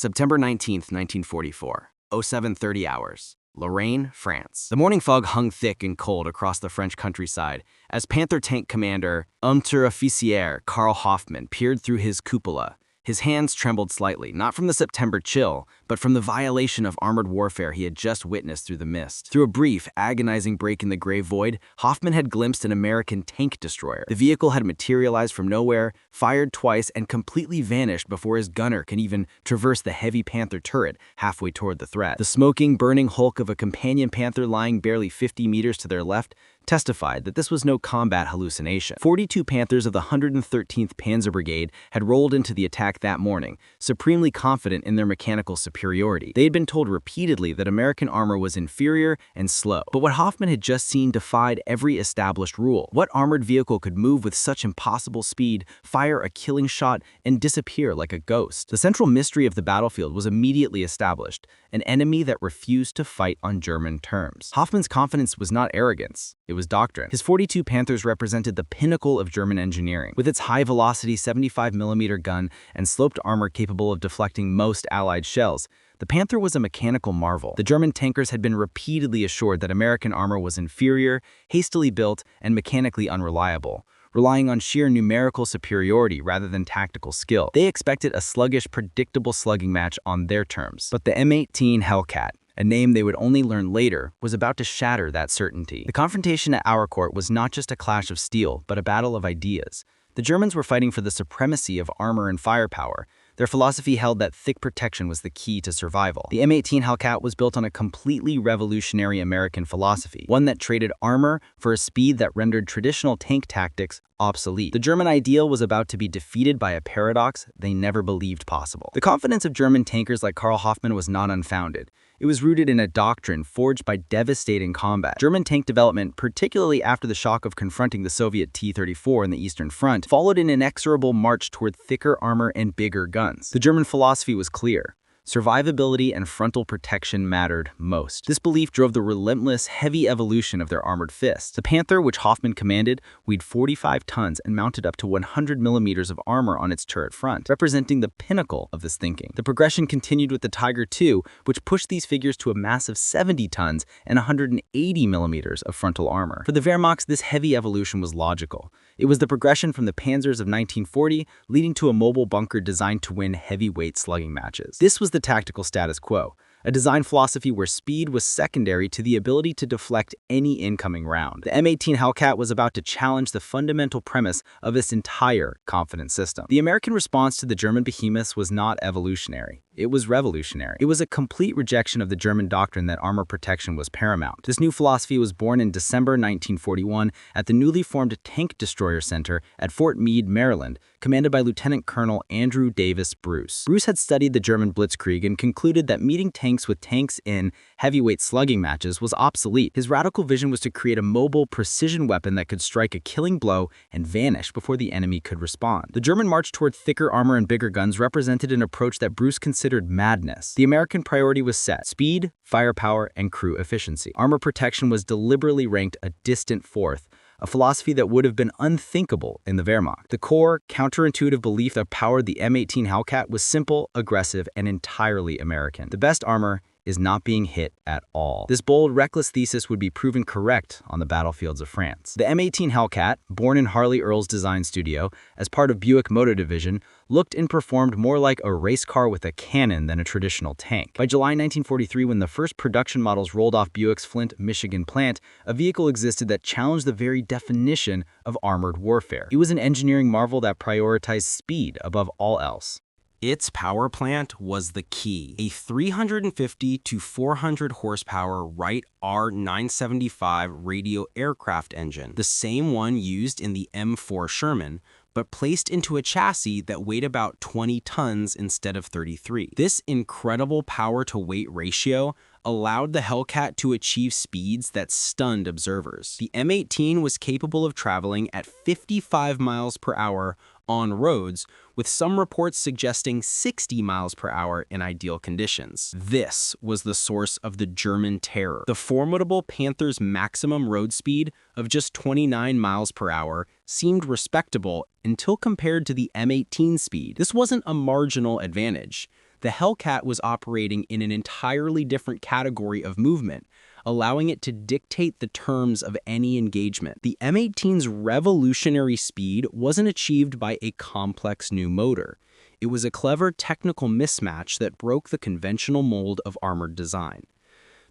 September 19th, 1944, 07:30 hours. Lorraine, France. The morning fog hung thick and cold across the French countryside as Panther tank commander Unteroffizier Karl Hoffmann peered through his cupola. His hands trembled slightly, not from the September chill, but from the violation of armored warfare he had just witnessed through the mist. Through a brief, agonizing break in the gray void, Hoffmann had glimpsed an American tank destroyer. The vehicle had materialized from nowhere, fired twice, and completely vanished before his gunner can even traverse the heavy Panther turret halfway toward the threat. The smoking, burning hulk of a companion Panther lying barely 50 meters to their left testified that this was no combat hallucination. 42 Panthers of the 113th Panzer Brigade had rolled into the attack that morning, supremely confident in their mechanical superiority. They had been told repeatedly that American armor was inferior and slow. But what Hoffmann had just seen defied every established rule. What armored vehicle could move with such impossible speed, fire a killing shot, and disappear like a ghost? The central mystery of the battlefield was immediately established, an enemy that refused to fight on German terms. Hoffmann's confidence was not arrogance. It was doctrine. His 42 Panthers represented the pinnacle of German engineering. With its high-velocity 75mm gun and sloped armor capable of deflecting most Allied shells, the Panther was a mechanical marvel. The German tankers had been repeatedly assured that American armor was inferior, hastily built, and mechanically unreliable, relying on sheer numerical superiority rather than tactical skill. They expected a sluggish, predictable slugging match on their terms. But the M18 Hellcat, a name they would only learn later, was about to shatter that certainty. The confrontation at Arracourt was not just a clash of steel, but a battle of ideas. The Germans were fighting for the supremacy of armor and firepower. Their philosophy held that thick protection was the key to survival. The M18 Hellcat was built on a completely revolutionary American philosophy, one that traded armor for a speed that rendered traditional tank tactics obsolete. The German ideal was about to be defeated by a paradox they never believed possible. The confidence of German tankers like Karl Hoffmann was not unfounded. It was rooted in a doctrine forged by devastating combat. German tank development, particularly after the shock of confronting the Soviet T-34 in the Eastern Front, followed an inexorable march toward thicker armor and bigger guns. The German philosophy was clear. Survivability and frontal protection mattered most. This belief drove the relentless, heavy evolution of their armored fists. The Panther, which Hoffmann commanded, weighed 45 tons and mounted up to 100mm of armor on its turret front, representing the pinnacle of this thinking. The progression continued with the Tiger II, which pushed these figures to a massive 70 tons and 180mm of frontal armor. For the Wehrmacht, this heavy evolution was logical. It was the progression from the Panzers of 1940, leading to a mobile bunker designed to win heavyweight slugging matches. This was the tactical status quo, a design philosophy where speed was secondary to the ability to deflect any incoming round. The M18 Hellcat was about to challenge the fundamental premise of this entire confidence system. The American response to the German behemoths was not evolutionary. It was revolutionary. It was a complete rejection of the German doctrine that armor protection was paramount. This new philosophy was born in December 1941 at the newly formed Tank Destroyer Center at Fort Meade, Maryland, commanded by Lieutenant Colonel Andrew Davis Bruce. Bruce had studied the German Blitzkrieg and concluded that meeting tanks with tanks in heavyweight slugging matches was obsolete. His radical vision was to create a mobile, precision weapon that could strike a killing blow and vanish before the enemy could respond. The German march toward thicker armor and bigger guns represented an approach that Bruce considered madness. The American priority was set: speed, firepower, and crew efficiency. Armor protection was deliberately ranked a distant fourth, a philosophy that would have been unthinkable in the Wehrmacht. The core, counterintuitive belief that powered the M18 Hellcat was simple, aggressive, and entirely American. The best armor is not being hit at all. This bold, reckless thesis would be proven correct on the battlefields of France. The M18 Hellcat, born in Harley Earl's design studio as part of Buick Motor Division, looked and performed more like a race car with a cannon than a traditional tank. By July 1943, when the first production models rolled off Buick's Flint, Michigan plant, a vehicle existed that challenged the very definition of armored warfare. It was an engineering marvel that prioritized speed above all else. Its power plant was the key. A 350 to 400 horsepower Wright R975 radio aircraft engine, the same one used in the M4 Sherman, but placed into a chassis that weighed about 20 tons instead of 33. This incredible power-to-weight ratio allowed the Hellcat to achieve speeds that stunned observers. The M18 was capable of traveling at 55 miles per hour on roads, with some reports suggesting 60 miles per hour in ideal conditions. This was the source of the German terror. The formidable Panther's maximum road speed of just 29 miles per hour seemed respectable until compared to the M18 speed. This wasn't a marginal advantage. The Hellcat was operating in an entirely different category of movement, allowing it to dictate the terms of any engagement. The M18's revolutionary speed wasn't achieved by a complex new motor. It was a clever technical mismatch that broke the conventional mold of armored design.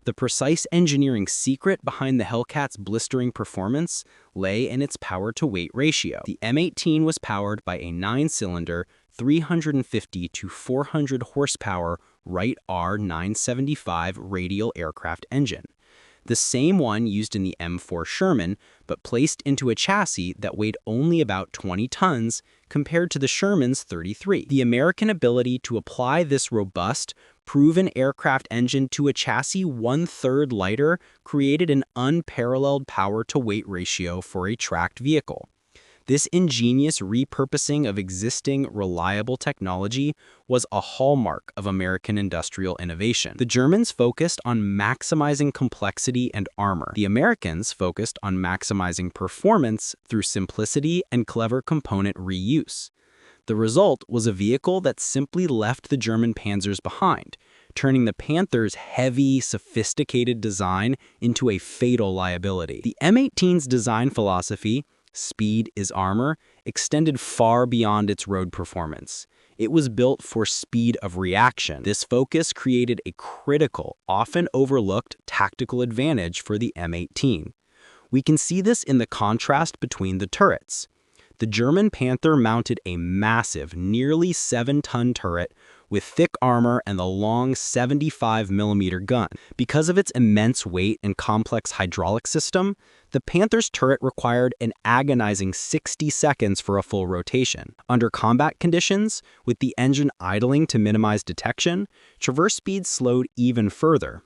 The precise engineering secret behind the Hellcat's blistering performance lay in its power-to-weight ratio. The M18 was powered by a 9-cylinder, 350 to 400 horsepower Wright R975 radial aircraft engine, the same one used in the M4 Sherman, but placed into a chassis that weighed only about 20 tons compared to the Sherman's 33. The American ability to apply this robust, proven aircraft engine to a chassis 1/3 lighter created an unparalleled power-to-weight ratio for a tracked vehicle. This ingenious repurposing of existing, reliable technology was a hallmark of American industrial innovation. The Germans focused on maximizing complexity and armor. The Americans focused on maximizing performance through simplicity and clever component reuse. The result was a vehicle that simply left the German Panthers behind, turning the Panthers' heavy, sophisticated design into a fatal liability. The M18's design philosophy, speed is armor, extended far beyond its road performance. It was built for speed of reaction. This focus created a critical, often overlooked tactical advantage for the M18. We can see this in the contrast between the turrets. The German Panther mounted a massive, nearly 7-ton turret with thick armor and the long 75mm gun. Because of its immense weight and complex hydraulic system, the Panther's turret required an agonizing 60 seconds for a full rotation. Under combat conditions, with the engine idling to minimize detection, traverse speed slowed even further.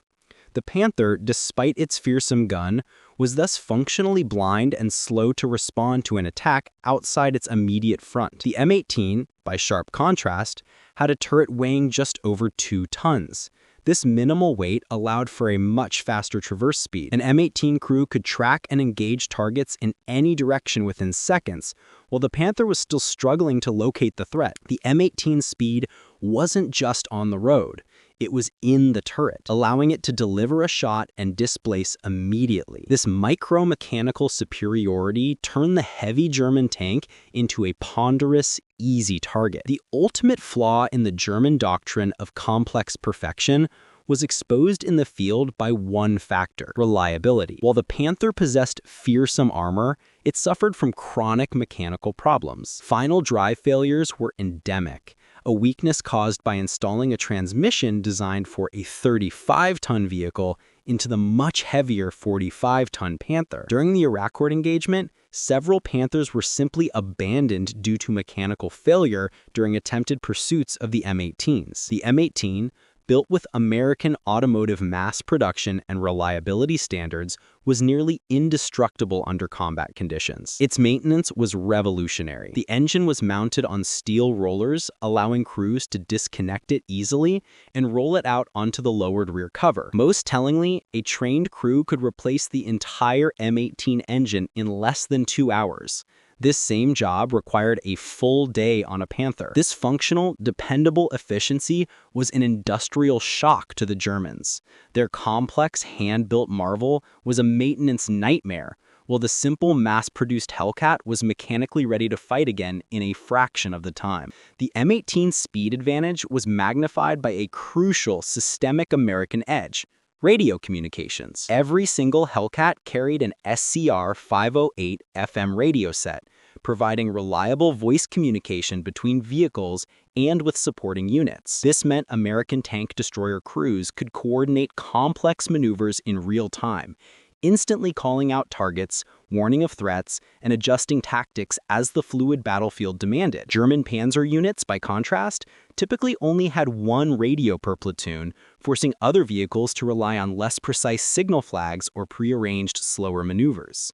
The Panther, despite its fearsome gun, was thus functionally blind and slow to respond to an attack outside its immediate front. The M18, by sharp contrast, had a turret weighing just over 2 tons. This minimal weight allowed for a much faster traverse speed. An M18 crew could track and engage targets in any direction within seconds, while the Panther was still struggling to locate the threat. The M18's speed wasn't just on the road. It was in the turret, allowing it to deliver a shot and displace immediately. This micro-mechanical superiority turned the heavy German tank into a ponderous, easy target. The ultimate flaw in the German doctrine of complex perfection was exposed in the field by one factor: reliability. While the Panther possessed fearsome armor, it suffered from chronic mechanical problems. Final drive failures were endemic, a weakness caused by installing a transmission designed for a 35-ton vehicle into the much heavier 45-ton Panther. During the Arracourt engagement, several Panthers were simply abandoned due to mechanical failure during attempted pursuits of the M18s. The M18, built with American automotive mass production and reliability standards, was nearly indestructible under combat conditions. Its maintenance was revolutionary. The engine was mounted on steel rollers, allowing crews to disconnect it easily and roll it out onto the lowered rear cover. Most tellingly, a trained crew could replace the entire M18 engine in less than 2 hours. This same job required a full day on a Panther. This functional, dependable efficiency was an industrial shock to the Germans. Their complex, hand-built marvel was a maintenance nightmare, while the simple, mass-produced Hellcat was mechanically ready to fight again in a fraction of the time. The M18's speed advantage was magnified by a crucial systemic American edge: radio communications. Every single Hellcat carried an SCR 508 FM radio set, providing reliable voice communication between vehicles and with supporting units. This meant American tank destroyer crews could coordinate complex maneuvers in real time, instantly calling out targets, warning of threats, and adjusting tactics as the fluid battlefield demanded. German Panzer units, by contrast, typically only had one radio per platoon, forcing other vehicles to rely on less precise signal flags or prearranged slower maneuvers.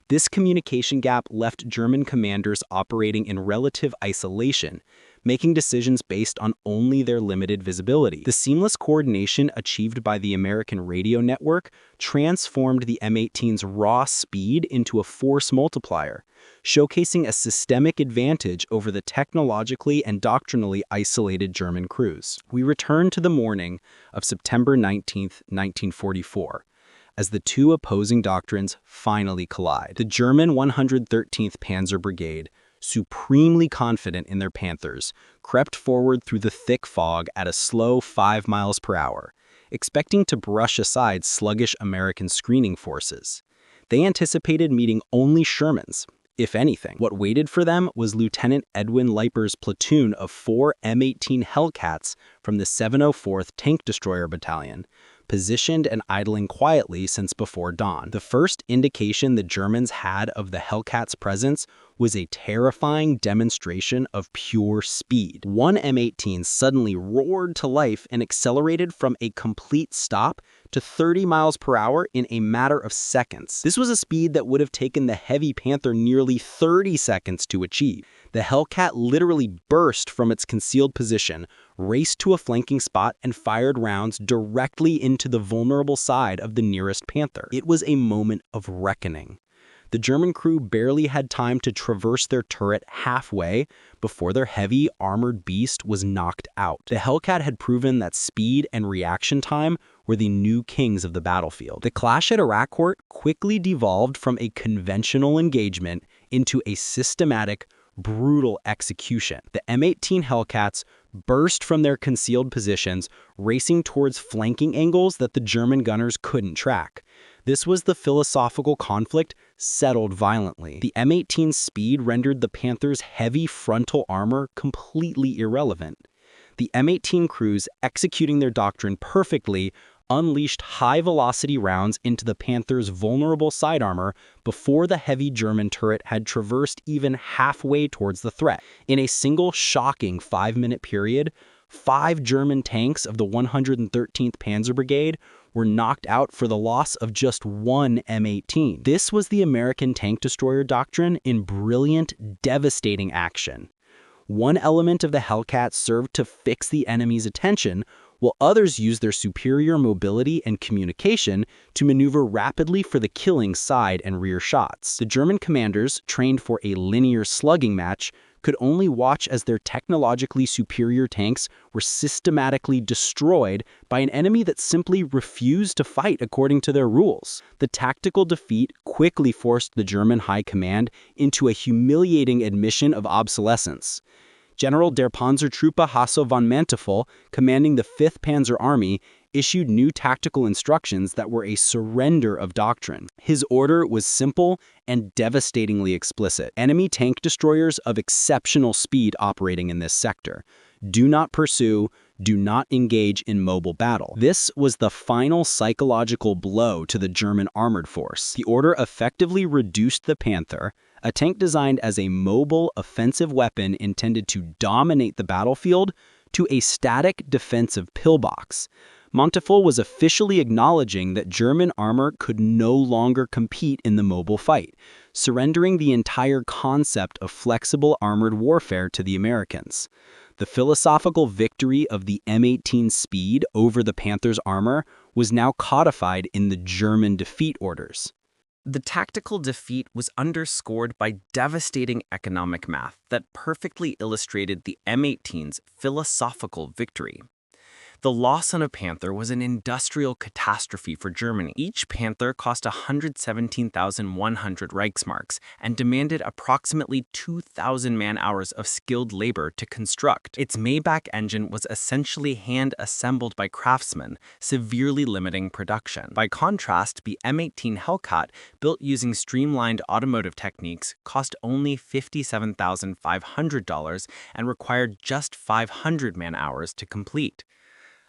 This communication gap left German commanders operating in relative isolation, making decisions based on only their limited visibility. The seamless coordination achieved by the American radio network transformed the M18's raw speed into a force multiplier, showcasing a systemic advantage over the technologically and doctrinally isolated German crews. We return to the morning of September 19, 1944. As the two opposing doctrines finally collide. The German 113th Panzer Brigade, supremely confident in their Panthers, crept forward through the thick fog at a slow 5 miles per hour, expecting to brush aside sluggish American screening forces. They anticipated meeting only Shermans, if anything. What waited for them was Lieutenant Edwin Leiper's platoon of 4 M18 Hellcats from the 704th Tank Destroyer Battalion, positioned and idling quietly since before dawn. The first indication the Germans had of the Hellcats' presence was a terrifying demonstration of pure speed. One M18 suddenly roared to life and accelerated from a complete stop to 30 miles per hour in a matter of seconds. This was a speed that would have taken the heavy Panther nearly 30 seconds to achieve. The Hellcat literally burst from its concealed position, raced to a flanking spot, and fired rounds directly into the vulnerable side of the nearest Panther. It was a moment of reckoning. The German crew barely had time to traverse their turret halfway before their heavy, armored beast was knocked out. The Hellcat had proven that speed and reaction time were the new kings of the battlefield. The clash at Arracourt quickly devolved from a conventional engagement into a systematic, brutal execution. The M18 Hellcats burst from their concealed positions, racing towards flanking angles that the German gunners couldn't track. This was the philosophical conflict settled violently. The M18's speed rendered the Panther's heavy frontal armor completely irrelevant. The M18 crews, executing their doctrine perfectly, unleashed high-velocity rounds into the Panther's vulnerable side armor before the heavy German turret had traversed even halfway towards the threat. In a single shocking 5-minute period, 5 German tanks of the 113th Panzer Brigade were knocked out for the loss of just one M18. This was the American tank destroyer doctrine in brilliant, devastating action. One element of the Hellcat served to fix the enemy's attention, while others used their superior mobility and communication to maneuver rapidly for the killing side and rear shots. The German commanders, trained for a linear slugging match, could only watch as their technologically superior tanks were systematically destroyed by an enemy that simply refused to fight according to their rules. The tactical defeat quickly forced the German high command into a humiliating admission of obsolescence. General der Panzertruppe Hasso von Manteuffel, commanding the 5th Panzer Army, issued new tactical instructions that were a surrender of doctrine. His order was simple and devastatingly explicit. Enemy tank destroyers of exceptional speed operating in this sector. Do not pursue, do not engage in mobile battle. This was the final psychological blow to the German armored force. The order effectively reduced the Panther, a tank designed as a mobile offensive weapon intended to dominate the battlefield, to a static defensive pillbox. Manteuffel was officially acknowledging that German armor could no longer compete in the mobile fight, surrendering the entire concept of flexible armored warfare to the Americans. The philosophical victory of the M18 speed over the Panther's armor was now codified in the German defeat orders. The tactical defeat was underscored by devastating economic math that perfectly illustrated the M18's philosophical victory. The loss on a Panther was an industrial catastrophe for Germany. Each Panther cost 117,100 Reichsmarks and demanded approximately 2,000 man-hours of skilled labor to construct. Its Maybach engine was essentially hand-assembled by craftsmen, severely limiting production. By contrast, the M18 Hellcat, built using streamlined automotive techniques, cost only $57,500 and required just 500 man-hours to complete.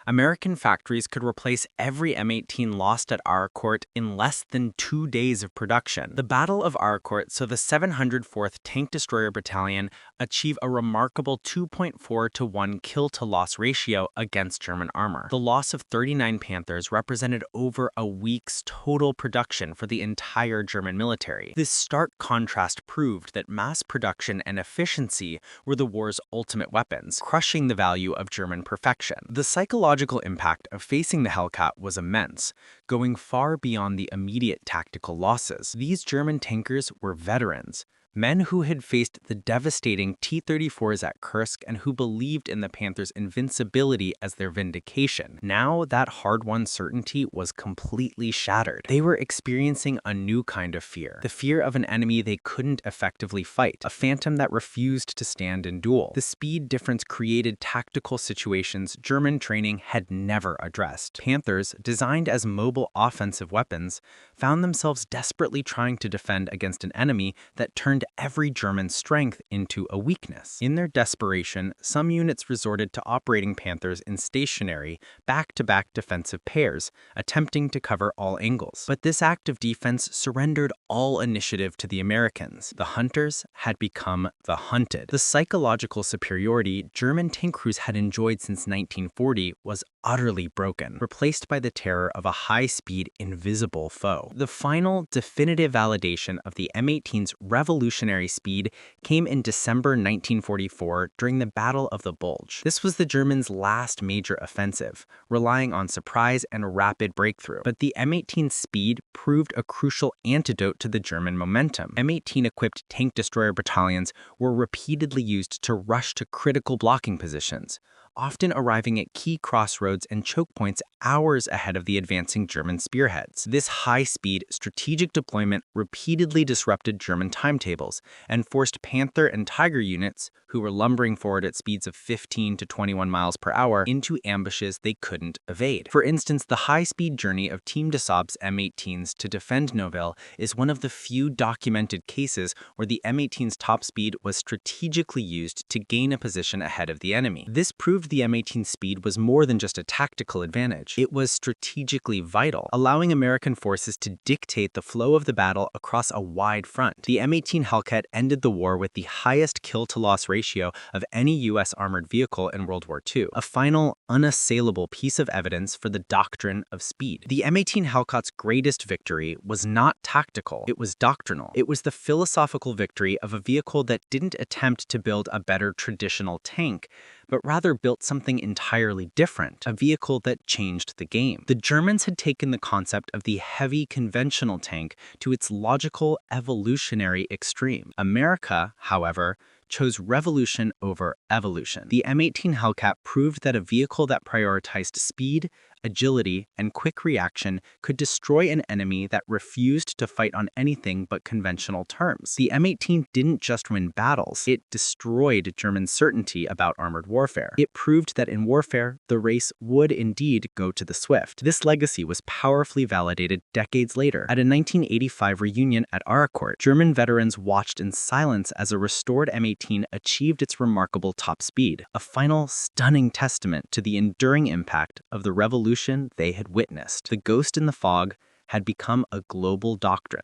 American factories could replace every M18 lost at Arracourt in less than 2 days of production. The Battle of Arracourt saw the 704th Tank Destroyer Battalion achieve a remarkable 2.4 to 1 kill-to-loss ratio against German armor. The loss of 39 Panthers represented over a week's total production for the entire German military. This stark contrast proved that mass production and efficiency were the war's ultimate weapons, crushing the value of German perfection. The psychological impact of facing the Hellcat was immense, going far beyond the immediate tactical losses. These German tankers were veterans, men who had faced the devastating T-34s at Kursk and who believed in the Panthers' invincibility as their vindication. Now, that hard-won certainty was completely shattered. They were experiencing a new kind of fear, the fear of an enemy they couldn't effectively fight, a phantom that refused to stand and duel. The speed difference created tactical situations German training had never addressed. Panthers, designed as mobile offensive weapons, found themselves desperately trying to defend against an enemy that turned every German strength into a weakness. In their desperation, some units resorted to operating Panthers in stationary, back-to-back defensive pairs, attempting to cover all angles. But this act of defense surrendered all initiative to the Americans. The hunters had become the hunted. The psychological superiority German tank crews had enjoyed since 1940 was utterly broken, replaced by the terror of a high-speed, invisible foe. The final, definitive validation of the M18's revolutionary speed came in December 1944 during the Battle of the Bulge. This was the Germans' last major offensive, relying on surprise and rapid breakthrough. But the M18's speed proved a crucial antidote to the German momentum. M18-equipped tank destroyer battalions were repeatedly used to rush to critical blocking positions, often arriving at key crossroads and choke points hours ahead of the advancing German spearheads. This high-speed, strategic deployment repeatedly disrupted German timetables and forced Panther and Tiger units, who were lumbering forward at speeds of 15 to 21 miles per hour, into ambushes they couldn't evade. For instance, the high-speed journey of Team Desaub's M18s to defend Novelle is one of the few documented cases where the M18's top speed was strategically used to gain a position ahead of the enemy. This proved the M18's speed was more than just a tactical advantage. It was strategically vital, allowing American forces to dictate the flow of the battle across a wide front. The M18 Hellcat ended the war with the highest kill-to-loss ratio of any U.S. armored vehicle in World War II, a final, unassailable piece of evidence for the doctrine of speed. The M18 Hellcat's greatest victory was not tactical, it was doctrinal. It was the philosophical victory of a vehicle that didn't attempt to build a better traditional tank, but rather built something entirely different, a vehicle that changed the game. The Germans had taken the concept of the heavy conventional tank to its logical evolutionary extreme. America, however, chose revolution over evolution. The M18 Hellcat proved that a vehicle that prioritized speed, agility, and quick reaction could destroy an enemy that refused to fight on anything but conventional terms. The M18 didn't just win battles, it destroyed German certainty about armored warfare. It proved that in warfare, the race would indeed go to the swift. This legacy was powerfully validated decades later. At a 1985 reunion at Arracourt, German veterans watched in silence as a restored M18 achieved its remarkable top speed, a final stunning testament to the enduring impact of the revolution they had witnessed. The ghost in the fog had become a global doctrine.